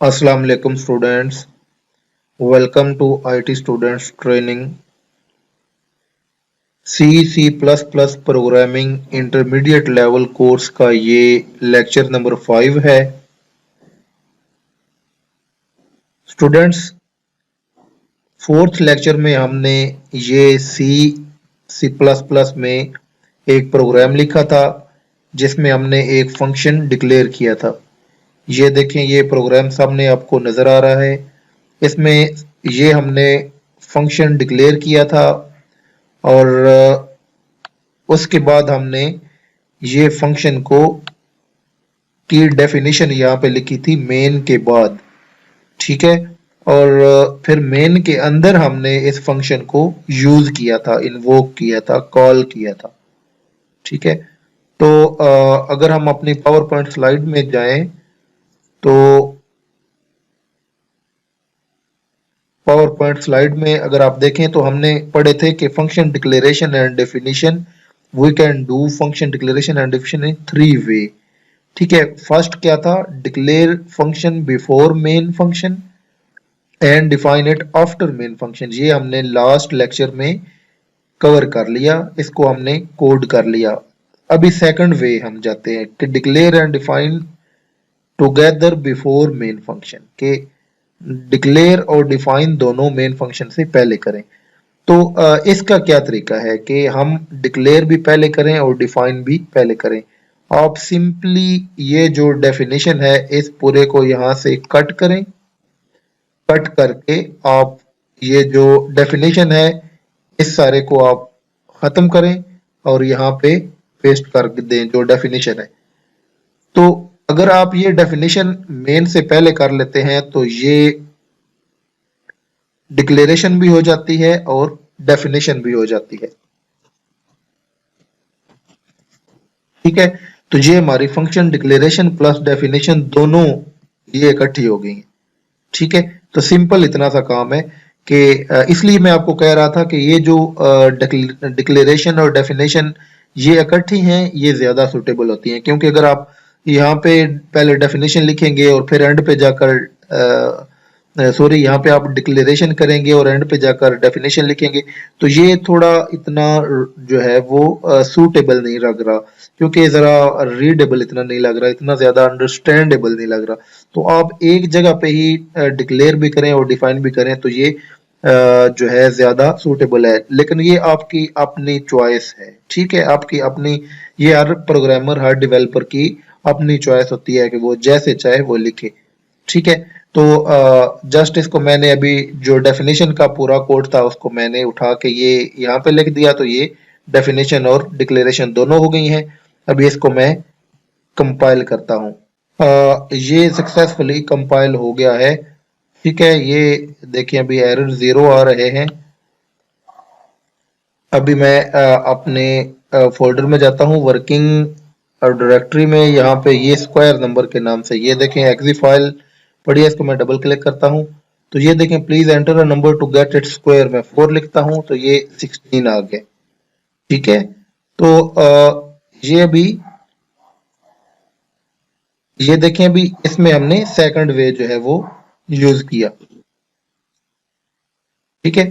Assalamu alaikum students. Welcome to IT Students Training. C++ programming intermediate level course का ये lecture number 5 है। Students, fourth lecture में हमने ये C++ में एक प्रोग्राम लिखा था जिसमें हमने एक फंक्शन डिक्लेयर किया था। ये देखें, ये प्रोग्राम सामने आपको नजर आ रहा है। इसमें ये हमने फंक्शन डिक्लेयर किया था और उसके बाद हमने ये फंक्शन को की डेफिनेशन यहाँ पे लिखी थी मेन के बाद, ठीक है। और फिर मेन के अंदर हमने इस फंक्शन को यूज किया था, इन्वोक किया था, कॉल किया था, ठीक है। तो अगर हम अपनी पावर पॉइंट स्लाइड में जाएं तो पावर पॉइंट स्लाइड में अगर आप देखें तो हमने पढ़े थे कि function declaration and definition, we can do function declaration and definition in 3 way, ठीक है। फर्स्ट क्या था? Declare function before main function and define it after main function. ये हमने लास्ट लेक्चर में कवर कर लिया, इसको हमने कोड कर लिया। अभी सेकंड वे हम जाते हैं कि declare and define together before main function, के डिक्लेयर और डिफाइन दोनों मेन फंक्शन से पहले करें। तो इसका क्या तरीका है कि हम डिक्लेयर भी पहले करें और डिफाइन भी पहले करें। आप सिंपली ये जो डेफिनेशन है इस पूरे को यहां से कट करें, कट करके आप ये जो डेफिनेशन है इस सारे को आप खत्म करें और यहाँ पे पेस्ट कर दें जो डेफिनेशन है। तो अगर आप ये डेफिनेशन मेन से पहले कर लेते हैं तो ये डिक्लेरेशन भी हो जाती है और डेफिनेशन भी हो जाती है, ठीक है। तो ये हमारी फंक्शन डिक्लेरेशन प्लस डेफिनेशन दोनों ये इकट्ठी हो गई हैं, ठीक है। तो सिंपल इतना सा काम है कि इसलिए मैं आपको कह रहा था कि ये जो डिक्लेरेशन और डेफिनेशन ये इकट्ठी हैं, ये ज्यादा सुटेबल होती हैं, क्योंकि अगर आप यहाँ पे पहले डेफिनेशन लिखेंगे और फिर एंड पे जाकर सॉरी यहाँ पे आप डिक्लेरेशन करेंगे और एंड पे जाकर डेफिनेशन लिखेंगे तो ये थोड़ा इतना जो है वो सूटेबल नहीं लग रहा, क्योंकि जरा रीडेबल इतना नहीं लग रहा, इतना ज्यादा अंडरस्टैंडेबल नहीं लग रहा। तो आप एक जगह पे ही डिक्लेयर भी करें और डिफाइन भी करें तो ये जो है ज्यादा सूटेबल है, लेकिन ये आपकी अपनी चॉइस है, ठीक है। आपकी अपनी, ये हर प्रोग्रामर हर डेवलपर की अपनी चॉइस होती है कि वो जैसे चाहे वो लिखे, ठीक है। तो जस्ट इसको मैंने अभी जो डेफिनेशन का पूरा कोड था उसको मैंने उठा के ये यहाँ पे लिख दिया, तो ये डेफिनेशन और डिक्लेरेशन दोनों हो गई हैं। अभी इसको मैं कंपाइल करता हूँ। ये सक्सेसफुली कंपाइल हो गया है, ठीक है। ये देखिए अभी एरर 0 आ रहे हैं। अभी मैं अपने फोल्डर में जाता हूँ, वर्किंग और डायरेक्टरी में, यहाँ पे ये स्क्वायर नंबर के नाम से ये देखें एक्सी फाइल पड़ी है, इसको मैं डबल क्लिक करता हूँ तो ये देखें please enter a number to get it square, मैं 4 लिखता हूँ तो ये 16 आ गया, ठीक है। तो ये अभी ये देखें अभी इसमें हमने सेकंड वे जो है वो यूज किया, ठीक है।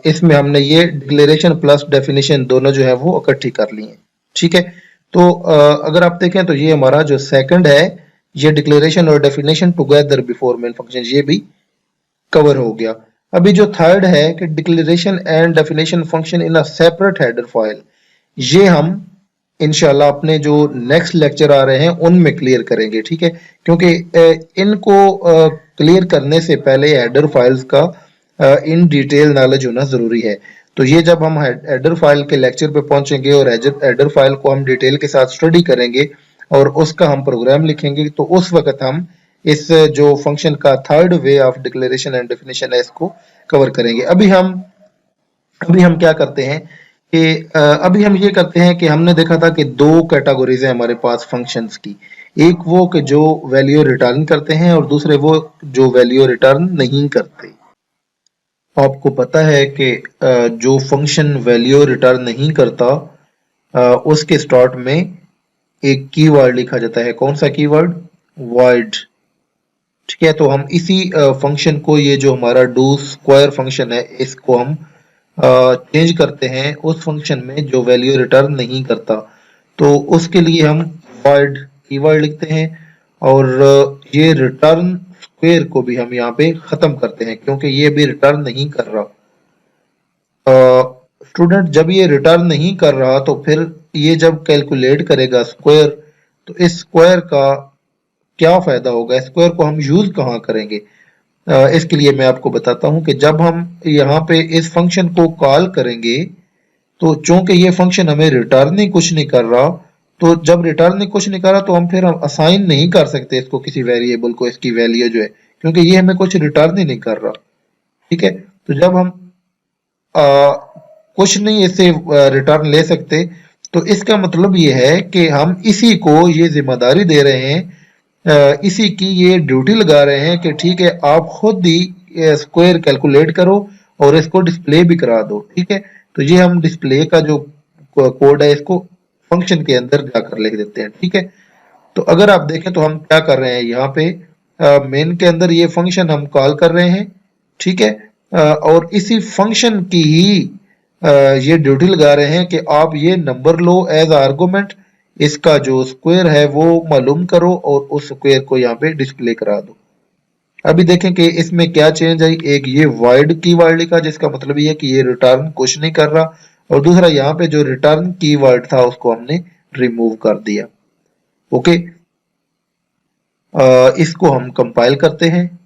इसमें हमने ये डिक्लेरेशन प्लस डेफिनेशन दोनों जो है वो इकट्ठी कर ली है, ठीक है। तो अगर आप देखें तो ये हमारा जो सेकंड है ये डिक्लेरेशन और definition together before main function, ये भी कवर हो गया। अभी जो थर्ड है कि declaration and definition function in a separate header file, ये हम इंशाल्लाह अपने जो नेक्स्ट लेक्चर आ रहे हैं उनमें क्लियर करेंगे, ठीक है। क्योंकि इनको क्लियर करने से पहले हेडर फाइल्स का इन डिटेल नॉलेज होना जरूरी है। तो ये जब हम हेडर फाइल के लेक्चर पे पहुंचेंगे और हेडर फाइल को हम डिटेल के साथ स्टडी करेंगे और उसका हम प्रोग्राम लिखेंगे तो उस वक्त हम इस जो फंक्शन का third way of declaration and definition है इसको कवर करेंगे। अभी हम क्या करते हैं कि अभी हम ये करते हैं कि हमने देखा था कि दो कैटेगरीज है हमारे पास फंक्शंस की, एक वो कि जो वैल्यू रिटर्न करते हैं और दूसरे वो जो वैल्यू रिटर्न नहीं करते। आपको पता है कि जो फंक्शन वैल्यू रिटर्न नहीं करता उसके स्टार्ट में एक कीवर्ड लिखा जाता है। कौन सा कीवर्ड? वॉइड, ठीक है, तो हम इसी फंक्शन को, ये जो हमारा डू स्क्वायर फंक्शन है, इसको हम चेंज करते हैं उस फंक्शन में जो वैल्यू रिटर्न नहीं करता। तो उसके लिए हम void कीवर्ड लिखते हैं और ये रिटर्न स्क्वायर को भी हम यहाँ पे खत्म करते हैं क्योंकि ये भी रिटर्न नहीं कर रहा। स्टूडेंट जब ये रिटर्न नहीं कर रहा तो फिर ये जब कैलकुलेट करेगा स्क्वायर, तो इस स्क्वायर का क्या फायदा होगा, स्क्वायर को हम यूज कहाँ करेंगे? इसके लिए मैं आपको बताता हूं कि जब हम यहाँ पे इस फंक्शन को कॉल करेंगे, तो चूंकि ये फंक्शन हमें रिटर्न ही कुछ नहीं कर रहा, तो जब रिटर्न ही कुछ नहीं कर रहा तो हम फिर हम असाइन नहीं कर सकते इसको किसी वेरिएबल को, इसकी वैल्यू जो है, क्योंकि ये हमें कुछ रिटर्न ही नहीं कर रहा। ठीक है, तो जब हम कुछ नहीं इससे रिटर्न ले सकते, तो इसका मतलब ये है कि हम इसी को ये जिम्मेदारी दे रहे हैं, इसी की ये ड्यूटी लगा रहे हैं कि ठीक है आप खुद ही स्क्वायर कैलकुलेट करो और इसको डिस्प्ले भी करा दो। ठीक है, तो ये हम डिस्प्ले का जो कोड है इसको फंक्शन के अंदर जाकर लिख देते हैं। ठीक है, तो अगर आप देखें तो हम क्या कर रहे हैं, यहाँ पे मेन के अंदर ये फंक्शन हम कॉल कर रहे हैं। ठीक है, और इसी फंक्शन की ही ये ड्यूटी लगा रहे हैं कि आप ये नंबर लो एज आर्गुमेंट, इसका जो स्क्वायर है वो मालूम करो और उस स्क्वायर को यहाँ पे डिस्प्ले करा दो। अभी देखें कि इसमें क्या चेंज आई, एक ये void कीवर्ड लिखा जिसका मतलब ये है कि ये रिटर्न कुछ नहीं कर रहा, और दूसरा यहाँ पे जो रिटर्न कीवर्ड था उसको हमने रिमूव कर दिया। ओके, इसको हम कंपाइल करते हैं।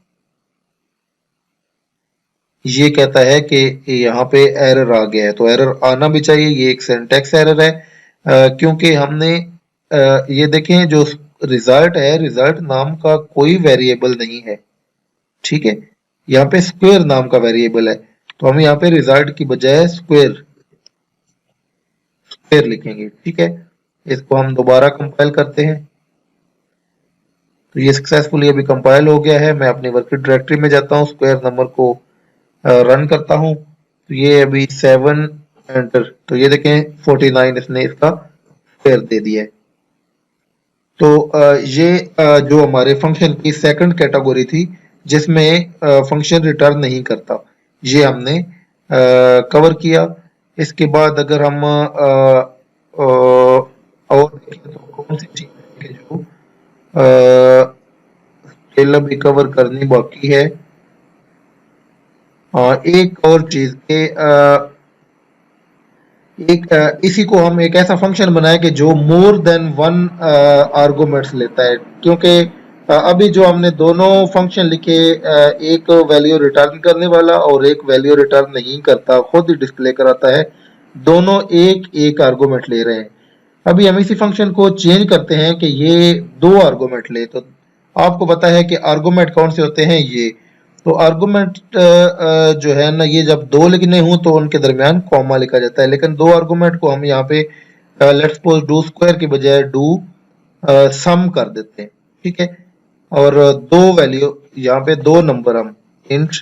ये कहता है कि यहाँ पे एरर आ गया है, तो एरर आना भी चाहिए, ये एक सिंटैक्स एरर है, क्योंकि हमने ये देखें जो रिजल्ट है, रिजल्ट नाम का कोई वेरिएबल नहीं है। ठीक है, यहाँ पे स्क्वायर नाम का वेरिएबल है, तो हम यहाँ पे रिजल्ट की बजाय स्क्वायर लिखेंगे। ठीक है, इसको हम दोबारा कंपाइल करते हैं, तो ये सक्सेसफुली अभी कंपाइल हो गया है। मैं अपनी वर्किंग डायरेक्टरी में जाता हूँ, स्क्वायर नंबर को रन करता हूँ, तो ये अभी 7 एंटर, तो ये देखें 49 इसने इसका स्क्वायर दे दिया है। तो ये जो हमारे फंक्शन की सेकंड कैटेगरी थी जिसमें फंक्शन रिटर्न नहीं करता, ये हमने कवर किया। इसके बाद अगर हम और देखें तो कौन सी चीज है जो अभी कवर करनी बाकी है। एक और चीज के इसी को हम एक ऐसा फंक्शन बनाए कि जो मोर देन वन आर्गुमेंट्स लेता है, क्योंकि अभी जो हमने दोनों फंक्शन लिखे, एक वैल्यू रिटर्न करने वाला और एक वैल्यू रिटर्न नहीं करता, खुद ही डिस्प्ले कराता है, दोनों एक एक आर्गुमेंट ले रहे हैं। अभी हम इसी फंक्शन को चेंज करते हैं कि ये 2 आर्गुमेंट ले, तो आपको पता है कि आर्गुमेंट कौन से होते हैं, ये तो आर्गुमेंट जो है ना, ये जब 2 लिखने हो तो उनके दरमियान कॉमा लिखा जाता है, लेकिन 2 आर्गुमेंट को हम यहाँ पे लेट्स सपोज डू स्क्वायर की बजाय डू सम कर देते हैं। ठीक है, और 2 वैल्यू यहाँ पे 2 नंबर हम इंट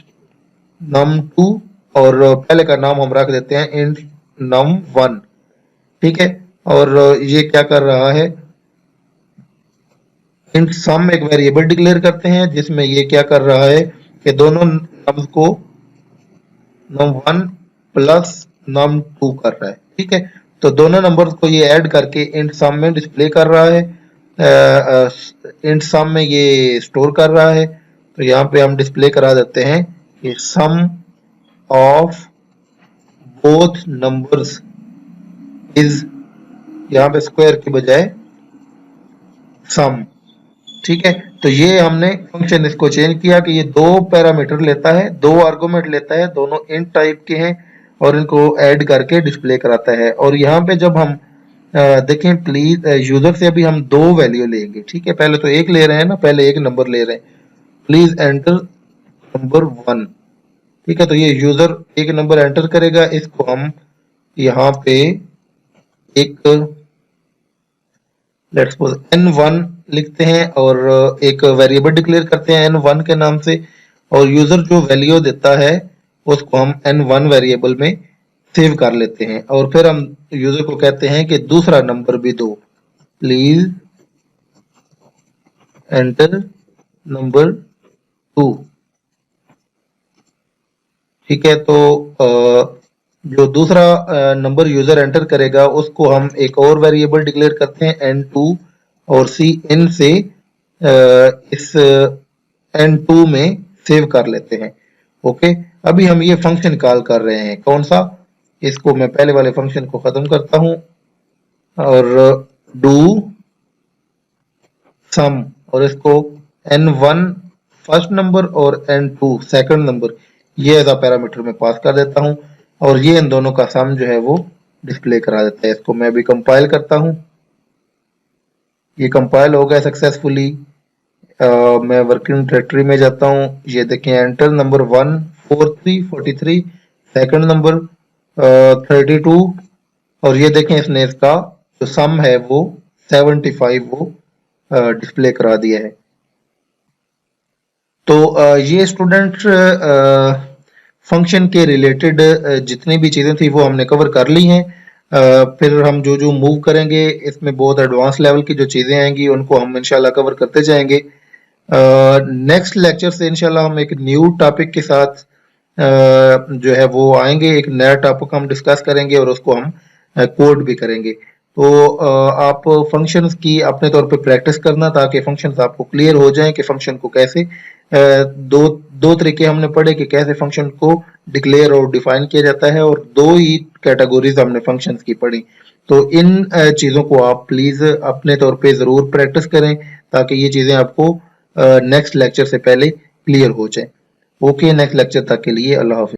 num2 और पहले का नाम हम रख देते हैं इंट num1। ठीक है, और ये क्या कर रहा है, इंट सम एक वेरिएबल डिक्लेयर करते हैं जिसमें ये क्या कर रहा है कि दोनों नम्स को num1 प्लस num2 कर रहा है। ठीक है, तो दोनों नंबर्स को ये ऐड करके इंट सम में डिस्प्ले कर रहा है, इंट सम में ये स्टोर कर रहा है। तो यहाँ पे हम डिस्प्ले करा देते हैं कि सम ऑफ बोथ नंबर्स इज, यहाँ पे स्क्वायर की बजाय सम। ठीक है, तो ये हमने फंक्शन इसको चेंज किया कि ये 2 पैरामीटर लेता है, 2 आर्गुमेंट लेता है, दोनों इंट टाइप के हैं और इनको ऐड करके डिस्प्ले कराता है। और यहाँ पे जब हम देखें, प्लीज यूजर से अभी हम 2 वैल्यू लेंगे। ठीक है, पहले तो एक ले रहे हैं ना, पहले एक नंबर ले रहे हैं, प्लीज एंटर नंबर 1। ठीक है, तो ये यूजर एक नंबर एंटर करेगा, इसको हम यहाँ पे एक लेट्स सपोज n1 लिखते हैं और एक वेरिएबल डिक्लेयर करते हैं n1 के नाम से, और यूजर जो वैल्यू देता है उसको हम n1 वेरिएबल में सेव कर लेते हैं, और फिर हम यूजर को कहते हैं कि दूसरा नंबर भी दो, प्लीज एंटर नंबर 2। ठीक है, तो जो दूसरा नंबर यूजर एंटर करेगा उसको हम एक और वेरिएबल डिक्लेयर करते हैं n2 और cn से इस n2 में सेव कर लेते हैं। ओके, अभी हम ये फंक्शन कॉल कर रहे हैं, कौन सा, इसको मैं पहले वाले फंक्शन को खत्म करता हूं और डू सम, और इसको n1 फर्स्ट नंबर और n2 सेकंड नंबर ये एज अ पैरामीटर में पास कर देता हूं और ये इन दोनों का सम जो है वो डिस्प्ले करा देता है। इसको मैं अभी कंपाइल करता हूं, ये कंपाइल हो गया सक्सेसफुली। मैं वर्किंग डायरेक्टरी में जाता हूं, ये देखें एंटर नंबर 14343, सेकंड नंबर 32 और ये देखें इसने इसका जो सम है वो 75 वो डिस्प्ले करा दिया है। तो ये स्टूडेंट फंक्शन के रिलेटेड जितनी भी चीज़ें थी वो हमने कवर कर ली हैं। फिर हम जो जो मूव करेंगे इसमें बहुत एडवांस लेवल की जो चीज़ें आएंगी उनको हम इंशाल्लाह कवर करते जाएंगे। नेक्स्ट लेक्चर से इंशाल्लाह हम एक न्यू टॉपिक के साथ जो है वो आएंगे, एक नया टॉपिक हम डिस्कस करेंगे और उसको हम कोड भी करेंगे। तो आप फंक्शंस की अपने तौर पे प्रैक्टिस करना ताकि फंक्शंस आपको क्लियर हो जाएं कि फंक्शन को कैसे दो तरीके हमने पढ़े कि कैसे फंक्शन को डिक्लेयर और डिफाइन किया जाता है, और दो ही कैटेगरीज हमने फंक्शंस की पढ़ी। तो इन चीज़ों को आप प्लीज़ अपने तौर पे ज़रूर प्रैक्टिस करें ताकि ये चीज़ें आपको नेक्स्ट लेक्चर से पहले क्लियर हो जाए। ओके, नेक्स्ट लेक्चर तक के लिए अल्लाह हाफिज़।